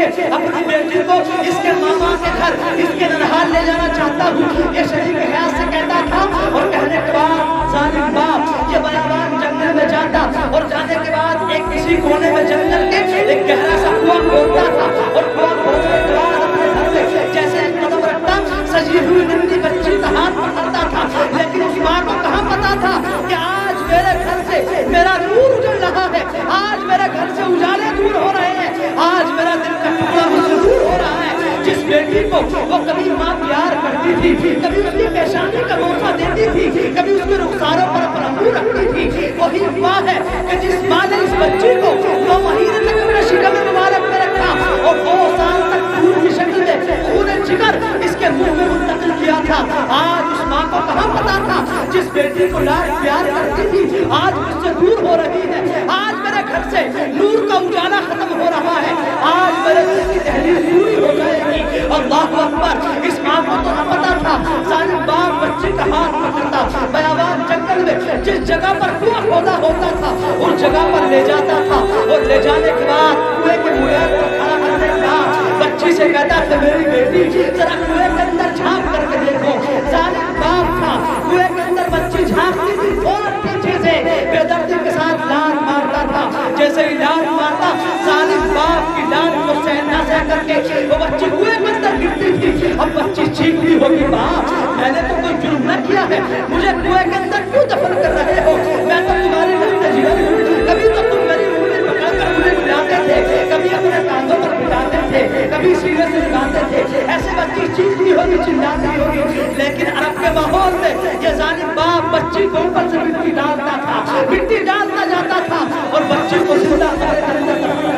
اپنی بیٹی کو اس کے ماما کے گھر اس کے ننہال لے جانا چاہتا ہوں. یہ شریک حیات سے کہتا تھا اور کہنے کے بعد ظالم باپ یہ بیابان جنگل میں جاتا اور جانے کے بعد ایک کسی کونے میں جنگل کے ایک گہرا سا کنواں کھودتا تھا اور کنواں کھودنے کے بعد اپنے گھر میں جیسے ایک قدم رکھتا سجی ہوئی ننھی بچی کا ہاتھ پکڑتا تھا. لیکن اس ماں کو کہاں پتا تھا کہ آج میرے گھر سے میرا نور اجڑ رہا ہے, آج میرے گھر سے اجالے دور ہو رہے ہیں, آج میرا دل کا ٹکڑا مجھ سے دور ہو رہا ہے. جس بیٹی کو وہ کبھی ماں پیار کرتی تھی, کبھی اس کی پیشانی کا موقع دیتی تھی, کبھی اس کے رخساروں پر اپنا منہ رکھتی تھی, وہی ماں ہے کہ جس ماں نے اس بچی کو 9 مہینے تک اپنے شکم مبارک میں رکھا اور 2 سال تک خون کی شکل میں خون جگر اس کے منہ میں منتقل کیا تھا. آج اس ماں کو کہاں پتا تھا جس بیٹی کو لاڈ پیار کرتی تھی آج مجھ سے دور ہو رہی ہے, آج میرے گھر سے نور کا اجالا ختم ہو رہا ہے, آج میرے دل کی تحریر پوری ہو جائے گی. اللہ اکبر. اس ماں کو تو نہ پتا تھا ظالم باپ بچے کا ہاتھ پکڑتا بیابان جنگل میں جس جگہ پر کنواں کھودا ہوتا تھا اس جگہ پر لے جاتا تھا اور لے جانے کے بعد کنویں کے بنیاد پر کھڑا کرنے کے بعد بچی سے کہتا تھا میری بیٹی ذرا کنویں کے اندر جھانک کر کے دیکھو. ظالم باپ تھا, کنویں کے اندر بچی جھانکتی تھی فوراً پیچھے سے بے دردی کے ساتھ لات مارتا تھا. جیسے ہی لات مارتا ظالم باپ کی لات کو سہ نہ سہ کر کے وہ بچی کنویں کے اندر گرتی تھی. اب بچی چیخ رہی ہوگی باپ میں نے تو کوئی جرم نہ کیا ہے, مجھے کنویں کے اندر کیوں دفن کر رہے ہو, میں تو تمہاری رشتہ جگر ہوں. کبھی تو تم میری انگلی پکڑ کر مجھے کھلاتے تھے, کبھی اپنے کاندھوں پر بٹھاتے تھے, کبھی سینے سے لگاتے تھے. ایسے بچی چیخ رہی ہوگی چلاتی ہوگی. لیکن عرب کے ماحول میں یہ ظالم باپ بچی کو اوپر سے مٹی ڈالتا تھا, مٹی ڈالتا جاتا تھا اور بچی کو زندہ کر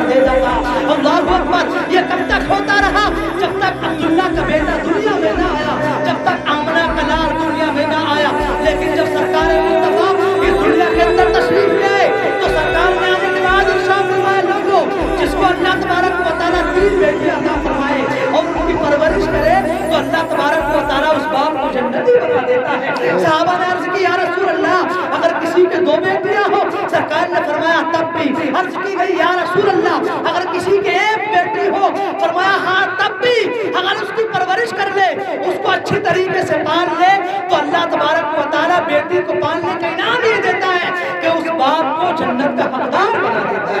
دیتا تھا. اللہ اکبر. یہ کب تک ہوتا رہا جب تک عبداللہ کا بیٹا دنیا میں نہ آیا, جب تک آمنہ کا لال دنیا میں نہ آیا. لیکن جب سرکار مصطفیٰ اس دنیا کے اندر تشریف لے تو سرکار نے آنے کے بعد ارشاد فرمایا لوگوں جس کو اللہ تبارک و تعالیٰ 3 بیٹی عطا فرمائے اور ان کی پرورش کرے تو اللہ تبارک و تعالیٰ اس باپ کو جنتی بنا دیتا ہے. صحابہ نے عرض کی یا رسول اللہ اگر کسی کے 2 بیٹیاں ہو, سرکار نے فرمایا تب بھی. عرض کی گئی یا رسول اللہ اگر کسی کے 1 بیٹی ہو, فرمایا ہاں تب بھی. اگر اس کی پرورش کر لے, اس کو اچھی طریقے سے پال لے تو اللہ تبارک و تعالیٰ بیٹی کو پالنے کا انعام یہ دیتا ہے کہ اس باپ کو جنت کا حقدار بنا دیتا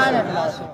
ہے.